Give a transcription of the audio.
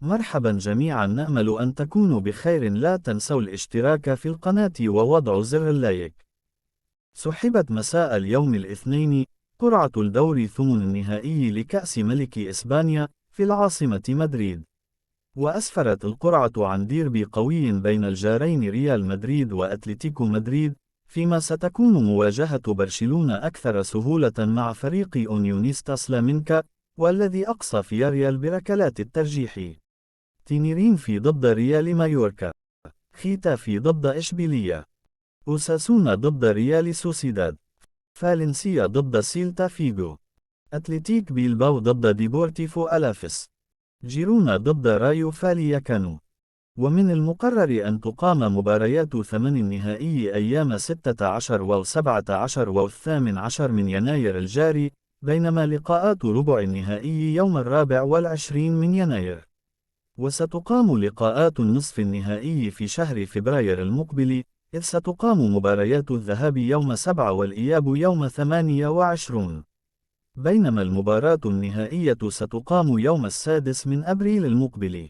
مرحبا جميعا، نأمل أن تكونوا بخير. لا تنسوا الاشتراك في القناة ووضع زر اللايك. سحبت مساء اليوم الاثنين قرعة الدور ثمن النهائي لكأس ملك إسبانيا في العاصمة مدريد، وأسفرت القرعة عن ديربي قوي بين الجارين ريال مدريد وأتلتيكو مدريد، فيما ستكون مواجهة برشلونة أكثر سهولة مع فريق أونيونيستا سلامينكا، والذي أقصى فياريال بركلات الترجيح. تينيرينفي ضد ريال مايوركا، ختافي ضد إشبيلية، أوساسونا ضد ريال سوسيداد، فالنسيا ضد سيلتا فيغو، أتلتيك بيلباو ضد ديبورتيفو ألافيس، جيرونا ضد رايو فالياكانو. ومن المقرر أن تقام مباريات ثمن النهائي أيام 16 و17 و18 من يناير الجاري، بينما لقاءات ربع النهائي يوم 24 من يناير. وستقام لقاءات النصف النهائي في شهر فبراير المقبل، إذ ستقام مباريات الذهاب يوم 7 والإياب يوم 28، بينما المباراة النهائية ستقام يوم 6 من أبريل المقبل.